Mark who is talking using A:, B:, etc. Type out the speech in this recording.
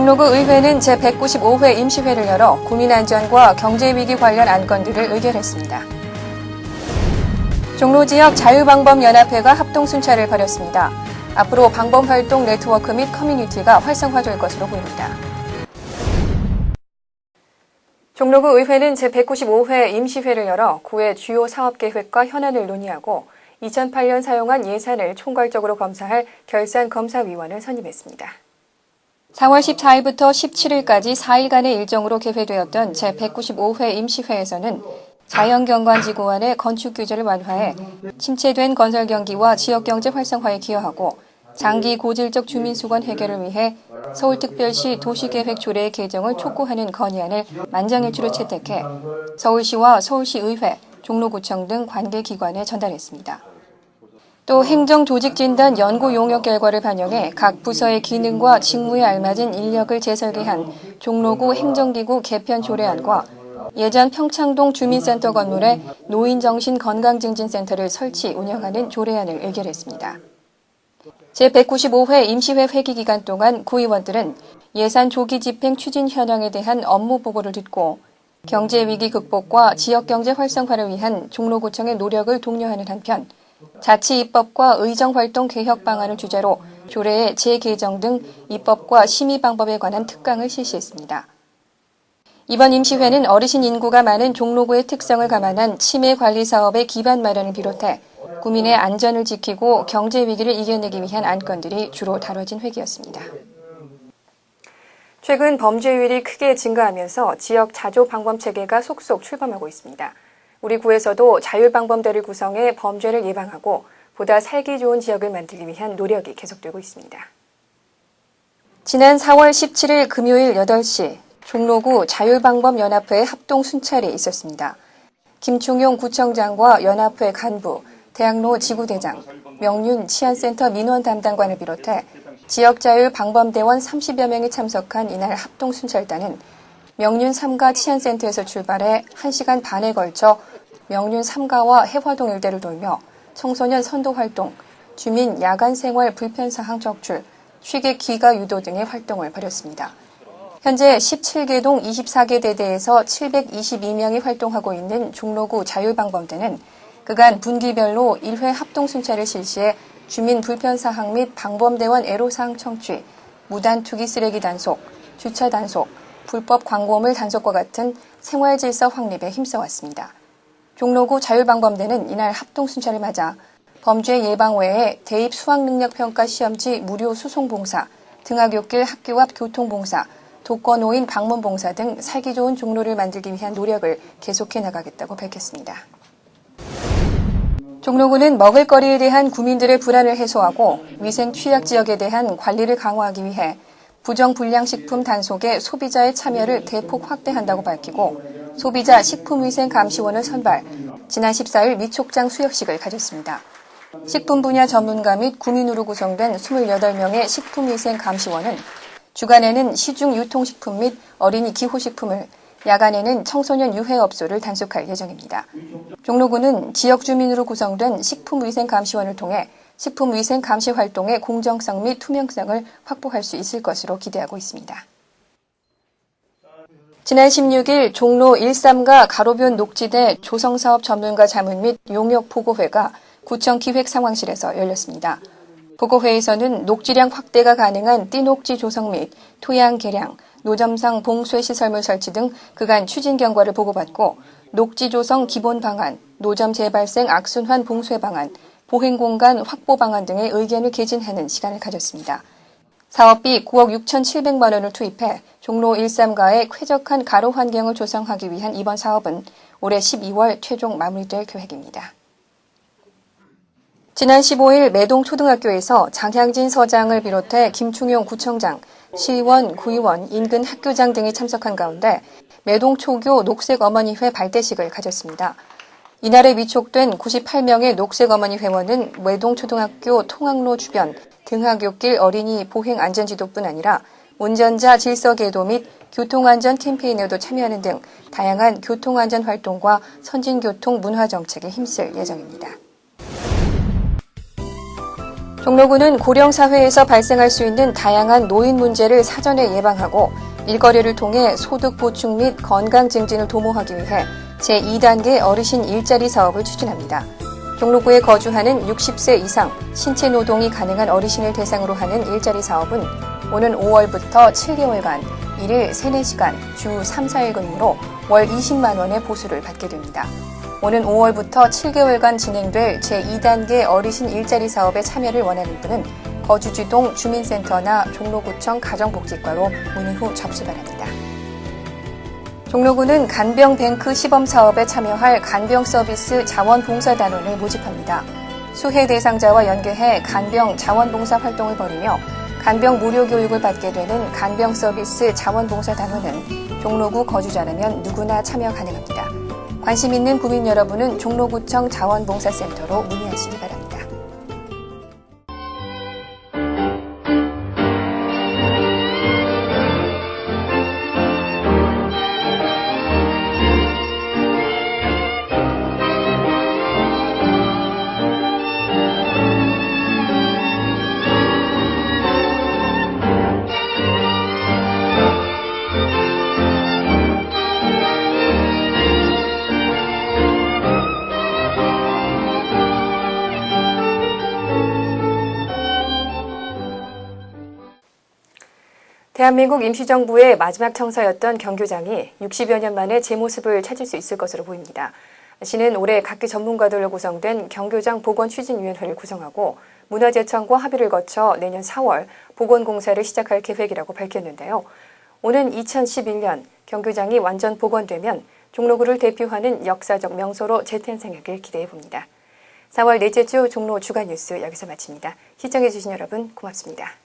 A: 종로구 의회는 제195회 임시회를 열어 국민안전과 경제위기 관련 안건들을 의결했습니다. 종로 지역 자유방범연합회가 합동순찰을 벌였습니다. 앞으로 방범활동 네트워크 및 커뮤니티가 활성화될 것으로 보입니다. 종로구 의회는 제195회 임시회를 열어 구의 주요 사업계획과 현안을 논의하고 2008년 사용한 예산을 총괄적으로 검사할 결산검사위원을 선임했습니다. 4월 14일부터 17일까지 4일간의 일정으로 개회되었던 제195회 임시회에서는 자연경관지구 안의 건축 규제를 완화해 침체된 건설 경기와 지역경제 활성화에 기여하고 장기 고질적 주민수건 해결을 위해 서울특별시 도시계획 조례의 개정을 촉구하는 건의안을 만장일치로 채택해 서울시와 서울시의회, 종로구청 등 관계기관에 전달했습니다. 또 행정조직진단 연구 용역 결과를 반영해 각 부서의 기능과 직무에 알맞은 인력을 재설계한 종로구 행정기구 개편 조례안과 예전 평창동 주민센터 건물에 노인정신건강증진센터를 설치 운영하는 조례안을 의결했습니다. 제195회 임시회 회기 기간 동안 구의원들은 예산 조기 집행 추진 현황에 대한 업무 보고를 듣고 경제위기 극복과 지역경제 활성화를 위한 종로구청의 노력을 독려하는 한편 자치 입법과 의정활동 개혁 방안을 주제로 조례의 재개정 등 입법과 심의 방법에 관한 특강을 실시했습니다. 이번 임시회는 어르신 인구가 많은 종로구의 특성을 감안한 치매 관리 사업의 기반 마련을 비롯해 구민의 안전을 지키고 경제 위기를 이겨내기 위한 안건들이 주로 다뤄진 회기였습니다. 최근 범죄율이 크게 증가하면서 지역 자조방범 체계가 속속 출범하고 있습니다. 우리 구에서도 자율방범대를 구성해 범죄를 예방하고 보다 살기 좋은 지역을 만들기 위한 노력이 계속되고 있습니다. 지난 4월 17일 금요일 8시 종로구 자율방범연합회 합동순찰이 있었습니다. 김충용 구청장과 연합회 간부, 대학로 지구대장, 명륜 치안센터 민원 담당관을 비롯해 지역자율방범대원 30여 명이 참석한 이날 합동순찰단은 명륜 3가 치안센터에서 출발해 1시간 반에 걸쳐 명륜 3가와 해화동 일대를 돌며 청소년 선도활동, 주민 야간생활 불편사항 적출, 취객 귀가 유도 등의 활동을 벌였습니다. 현재 17개 동 24개 대대에서 722명이 활동하고 있는 종로구 자율방범대는 그간 분기별로 1회 합동순찰을 실시해 주민 불편사항 및 방범대원 애로사항 청취, 무단 투기 쓰레기 단속, 주차 단속, 불법 광고물 단속과 같은 생활질서 확립에 힘써왔습니다. 종로구 자율방범대는 이날 합동순찰을 맞아 범죄 예방 외에 대입 수학능력평가 시험지 무료 수송봉사, 등하굣길 학교 앞 교통봉사, 독거노인 방문봉사 등 살기 좋은 종로를 만들기 위한 노력을 계속해 나가겠다고 밝혔습니다. 종로구는 먹을거리에 대한 구민들의 불안을 해소하고 위생 취약 지역에 대한 관리를 강화하기 위해 부정불량식품 단속에 소비자의 참여를 대폭 확대한다고 밝히고 소비자 식품위생감시원을 선발, 지난 14일 미촉장 수여식을 가졌습니다. 식품 분야 전문가 및 구민으로 구성된 28명의 식품위생감시원은 주간에는 시중 유통식품 및 어린이 기호식품을, 야간에는 청소년 유해업소를 단속할 예정입니다. 종로구는 지역 주민으로 구성된 식품위생감시원을 통해 식품위생감시 활동의 공정성 및 투명성을 확보할 수 있을 것으로 기대하고 있습니다. 지난 16일 종로 13가 가로변 녹지대 조성사업 전문가 자문 및 용역 보고회가 구청 기획상황실에서 열렸습니다. 보고회에서는 녹지량 확대가 가능한 띠녹지 조성 및 토양 개량, 노점상 봉쇄 시설물 설치 등 그간 추진 경과를 보고받고 녹지 조성 기본 방안, 노점 재발생 악순환 봉쇄 방안, 보행 공간 확보 방안 등의 의견을 개진하는 시간을 가졌습니다. 사업비 9억 6,700만 원을 투입해 종로 13가의 쾌적한 가로 환경을 조성하기 위한 이번 사업은 올해 12월 최종 마무리될 계획입니다. 지난 15일 매동초등학교에서 장향진 서장을 비롯해 김충용 구청장, 시의원, 구의원, 인근 학교장 등이 참석한 가운데 매동초교 녹색어머니회 발대식을 가졌습니다. 이날에 위촉된 98명의 녹색어머니 회원은 매동초등학교 통학로 주변 등하굣길 어린이 보행 안전지도뿐 아니라 운전자 질서계도 및 교통안전 캠페인에도 참여하는 등 다양한 교통안전 활동과 선진교통 문화 정책에 힘쓸 예정입니다. 종로구는 고령사회에서 발생할 수 있는 다양한 노인 문제를 사전에 예방하고 일거리를 통해 소득 보충 및 건강 증진을 도모하기 위해 제2단계 어르신 일자리 사업을 추진합니다. 종로구에 거주하는 60세 이상 신체 노동이 가능한 어르신을 대상으로 하는 일자리 사업은 오는 5월부터 7개월간 일일 3, 4시간 주 3, 4일 근무로 월 20만 원의 보수를 받게 됩니다. 오는 5월부터 7개월간 진행될 제2단계 어르신 일자리 사업에 참여를 원하는 분은 거주지동 주민센터나 종로구청 가정복지과로 문의 후 접수 바랍니다. 종로구는 간병뱅크 시범사업에 참여할 간병서비스 자원봉사단원을 모집합니다. 수혜 대상자와 연계해 간병 자원봉사 활동을 벌이며 간병 무료 교육을 받게 되는 간병서비스 자원봉사단원은 종로구 거주자라면 누구나 참여 가능합니다. 관심 있는 구민 여러분은 종로구청 자원봉사센터로 문의하시기 바랍니다. 대한민국 임시정부의 마지막 청사였던 경교장이 60여 년 만에 제 모습을 찾을 수 있을 것으로 보입니다. 시는 올해 각계 전문가들로 구성된 경교장 복원추진위원회를 구성하고 문화재청과 합의를 거쳐 내년 4월 복원공사를 시작할 계획이라고 밝혔는데요. 오는 2011년 경교장이 완전 복원되면 종로구를 대표하는 역사적 명소로 재탄생하길 기대해봅니다. 4월 넷째 주 종로 주간 뉴스 여기서 마칩니다. 시청해주신 여러분 고맙습니다.